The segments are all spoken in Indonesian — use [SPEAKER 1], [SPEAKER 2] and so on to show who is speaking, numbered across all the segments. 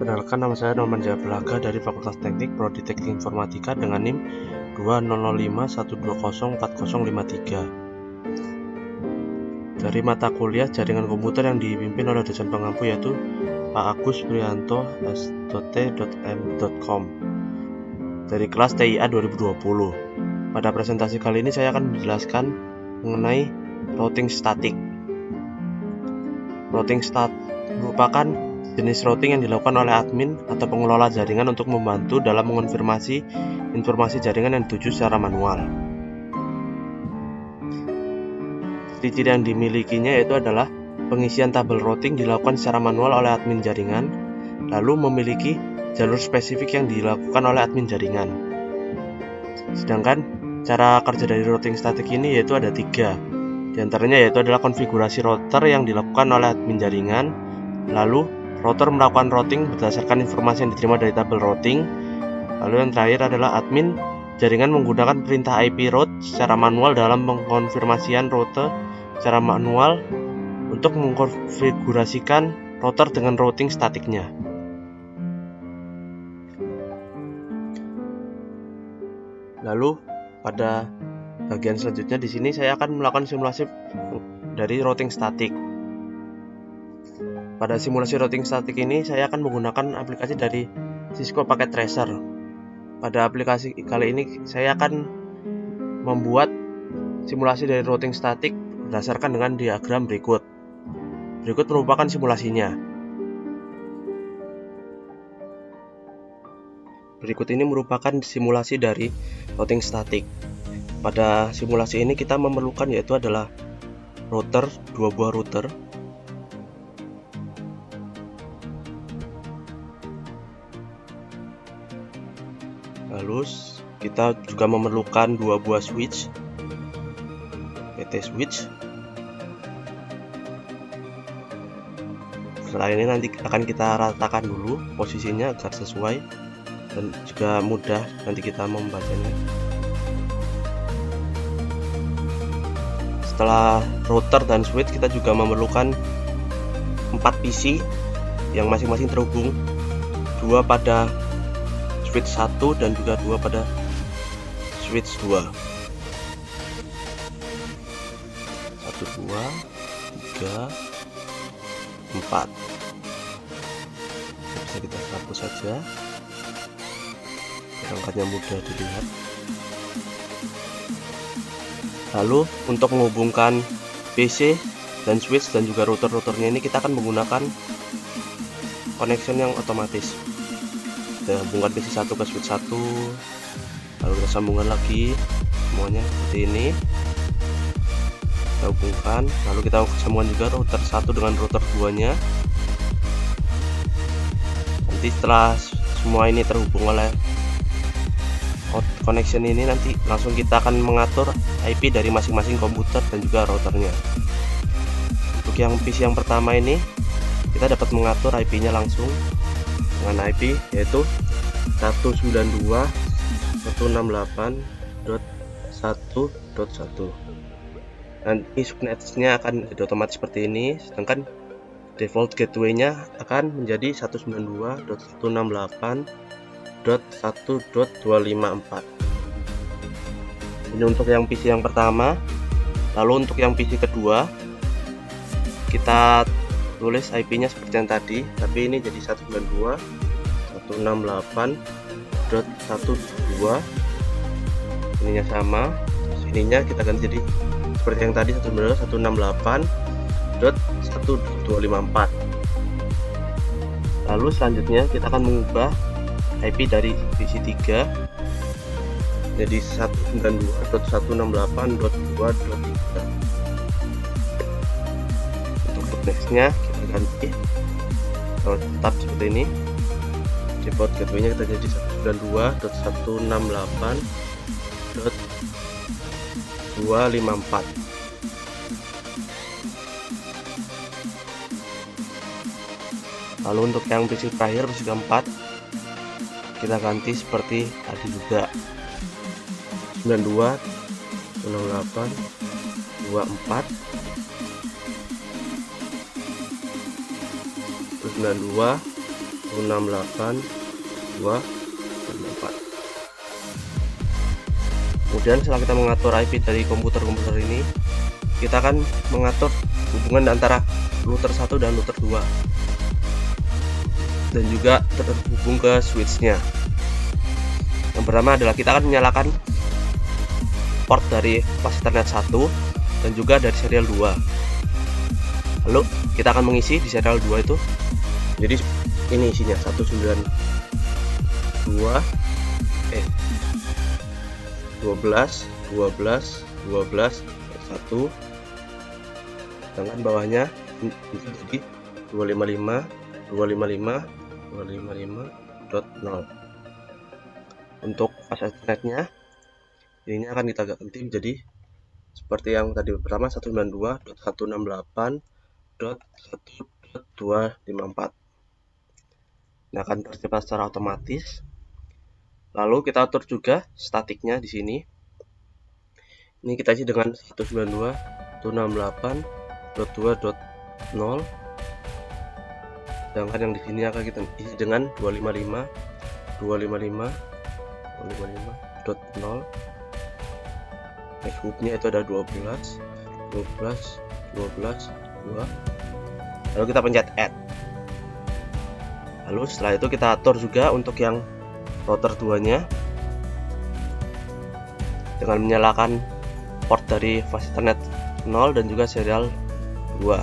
[SPEAKER 1] Perkenalkan, nama saya Norman Jayabelaga dari Fakultas Teknik Prodi Teknik Informatika dengan NIM 20051204053. Dari mata kuliah jaringan komputer yang dipimpin oleh dosen pengampu yaitu Pak Agus Prianto S.T.M.Com dari kelas TIA 2020. Pada presentasi kali ini saya akan menjelaskan mengenai routing statik. Routing statik merupakan jenis routing yang dilakukan oleh admin atau pengelola jaringan untuk membantu dalam mengonfirmasi informasi jaringan yang dituju secara manual. Ciri-ciri yang dimilikinya yaitu adalah pengisian tabel routing dilakukan secara manual oleh admin jaringan, lalu memiliki jalur spesifik yang dilakukan oleh admin jaringan. Sedangkan cara kerja dari routing statik ini yaitu ada 3. Di antaranya yaitu adalah konfigurasi router yang dilakukan oleh admin jaringan, lalu router melakukan routing berdasarkan informasi yang diterima dari tabel routing. Lalu yang terakhir adalah admin jaringan menggunakan perintah IP route secara manual dalam mengkonfirmasian router secara manual untuk mengkonfigurasikan router dengan routing statiknya. Lalu pada bagian selanjutnya di sini saya akan melakukan simulasi dari routing statik. Pada simulasi routing statik ini saya akan menggunakan aplikasi dari Cisco Packet Tracer. Pada aplikasi kali ini saya akan membuat simulasi dari routing statik berdasarkan dengan diagram berikut. Berikut merupakan simulasinya. Berikut ini merupakan simulasi dari routing statik. Pada simulasi ini kita memerlukan yaitu adalah router, 2 buah router. Lalu kita juga memerlukan 2 buah switch, PT switch. Setelah ini nanti akan kita ratakan dulu posisinya agar sesuai dan juga mudah nanti kita membacanya. Setelah router dan switch, kita juga memerlukan 4 PC yang masing-masing terhubung, 2 pada switch 1 dan juga 2 pada switch 2. 1, 2, 3, 4. Bisa kita hapus saja, perangkatnya mudah dilihat. Lalu untuk menghubungkan PC dan switch dan juga router-routernya ini kita akan menggunakan connection yang otomatis. Kita hubungkan PC 1 ke switch 1, lalu kita sambungkan lagi semuanya seperti ini. Kita hubungkan, lalu kita sambungkan juga router 1 dengan router 2 nya. Nanti setelah semua ini terhubung oleh connection ini, nanti langsung kita akan mengatur IP dari masing-masing komputer dan juga routernya. Untuk yang PC yang pertama ini kita dapat mengatur IP nya langsung dengan IP yaitu 192.168.1.1. Nanti subnetnya akan jadi otomatis seperti ini, sedangkan default gateway-nya akan menjadi 192.168.1.254. Ini untuk yang PC yang pertama. Lalu untuk yang PC kedua kita tulis IP-nya seperti yang tadi, tapi ini jadi 192.168.1.2. ininya sama, ininya kita ganti jadi seperti yang tadi 192.168.1.254. Lalu selanjutnya kita akan mengubah IP dari PC 3 jadi 192.168.2.3. Untuk nextnya kita ganti tetap seperti ini, default gateway nya kita jadi 192.168.254. Lalu untuk yang PC terakhir, PC keempat, kita ganti seperti tadi juga 92.168.24, terus 92 168.2.4. Kemudian setelah kita mengatur IP dari komputer-komputer ini, kita akan mengatur hubungan antara router 1 dan router 2, dan juga terhubung ke switchnya. Yang pertama adalah kita akan menyalakan port dari pas Ethernet 1 dan juga dari serial 2. Lalu kita akan mengisi di serial 2 itu. Jadi ini isinya 12, 1, sedangkan bawahnya jadi 255.255.255.0. Untuk pas Ethernetnya ini akan kita ganti menjadi seperti yang tadi pertama, 192.168.1.254. Ini akan tercipta secara otomatis. Lalu kita atur juga statiknya di sini. Ini kita isi dengan 192.168.2.0. Sedangkan yang di sini akan kita isi dengan 255.255.0. Next hubnya itu ada 12, 2. Lalu kita pencet add. Lalu setelah itu kita atur juga untuk yang router 2-nya dengan menyalakan port dari fast Ethernet 0 dan juga serial 2.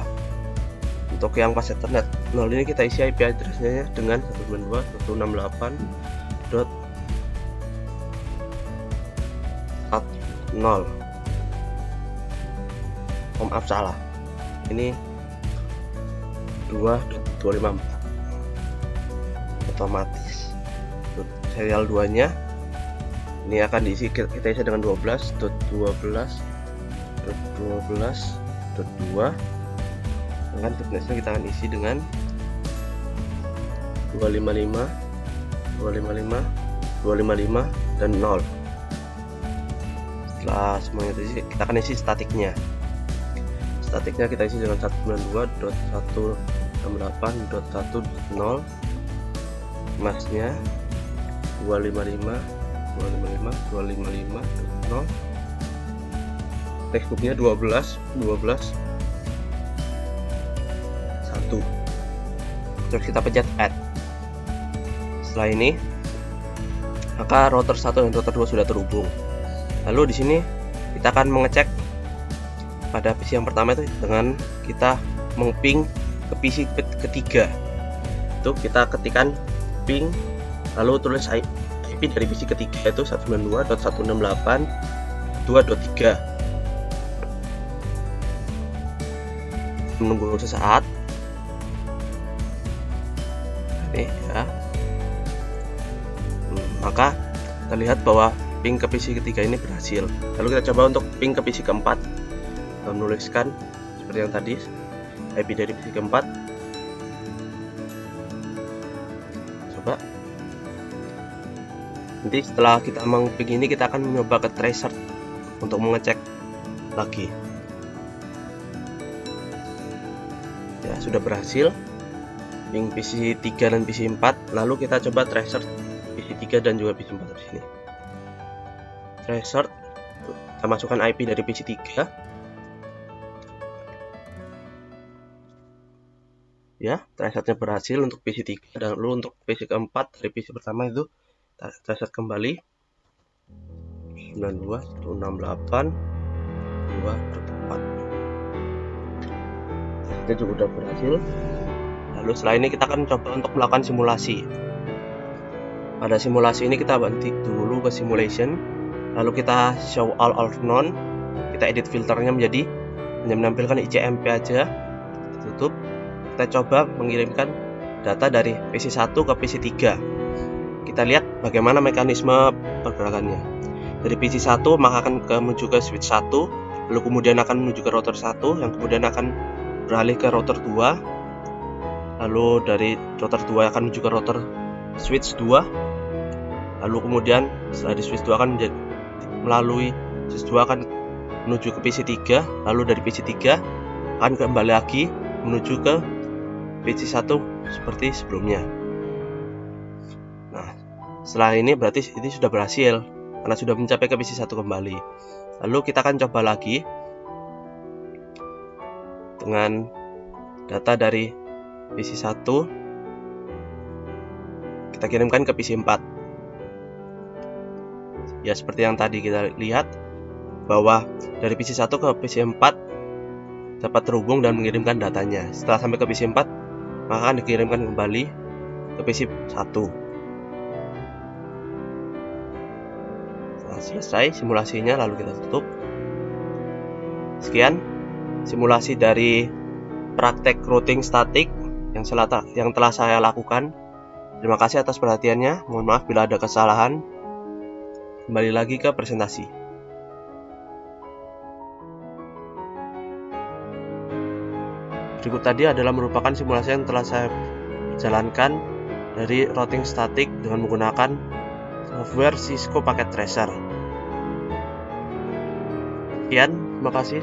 [SPEAKER 1] Untuk yang fast Ethernet 0 ini kita isi IP address-nya dengan 192.168.1.0. Oh, maaf, salah. Ini 2.254. Otomatis. Serial 2-nya ini akan diisi, kita isi dengan 12.12.12.2. Dengan thickness-nya kita akan isi dengan 255 dan 0. Setelah semuanya terisi, kita akan isi statiknya. Statiknya kita isi dengan 192.168.1.0. Masnya 255.0. Text booknya 12.1. Terus kita pencet add. Setelah ini maka router 1 dan router 2 sudah terhubung. Lalu di sini kita akan mengecek pada PC yang pertama itu dengan kita meng-ping ke PC ketiga. Itu kita ketikkan ping, lalu tulis IP dari PC ketiga itu 192.168.2.3. Menunggu sesaat. Ini ya. Maka kita lihat bahwa ping ke PC ketiga ini berhasil. Lalu kita coba untuk ping ke PC keempat. Kita menuliskan seperti yang tadi, IP dari PC keempat. Coba. Nanti setelah kita meng-ping ini, kita akan mencoba ke tracer untuk mengecek lagi. Ya, sudah berhasil ping PC 3 dan PC 4. Lalu kita coba tracer PC 3 dan juga PC 4 di sini. Tracer, kita masukkan IP dari PC 3. Ya, tracernya berhasil untuk PC 3, dan lalu untuk PC keempat dari PC pertama itu tracer kembali 92.168.2.4. Itu juga sudah berhasil. Lalu setelah ini kita akan coba untuk melakukan simulasi. Pada simulasi ini kita berhenti dulu ke simulation, lalu kita show all or none. Kita edit filternya menjadi hanya menampilkan ICMP aja. Tutup. Kita coba mengirimkan data dari PC 1 ke PC 3. Kita lihat bagaimana mekanisme pergerakannya. Dari PC 1 maka akan menuju ke switch 1, lalu kemudian akan menuju ke router 1, yang kemudian akan beralih ke router 2. Lalu dari router 2 akan menuju ke router switch 2. Lalu kemudian setelah di switch 2 akan melalui switch 2 akan menuju ke PC 3. Lalu dari PC 3 akan kembali lagi menuju ke PC 1 seperti sebelumnya. Setelah ini berarti ini sudah berhasil karena sudah mencapai ke PC1 kembali. Lalu kita akan coba lagi dengan data dari PC1, kita kirimkan ke PC4. Ya, seperti yang tadi kita lihat bahwa dari PC1 ke PC4 dapat terhubung dan mengirimkan datanya. Setelah sampai ke PC4, maka akan dikirimkan kembali ke PC1. Setelah selesai simulasinya, lalu kita tutup. Sekian simulasi dari praktek routing statik yang telah saya lakukan. Terima kasih atas perhatiannya. Mohon maaf bila ada kesalahan. Kembali lagi ke presentasi. Berikut tadi adalah merupakan simulasi yang telah saya jalankan dari routing statik dengan menggunakan software Cisco Packet Tracer. Sekian, terima kasih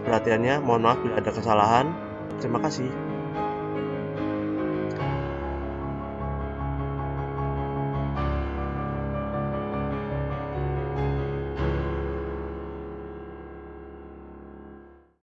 [SPEAKER 1] perhatiannya. Mohon maaf bila ada kesalahan. Terima kasih.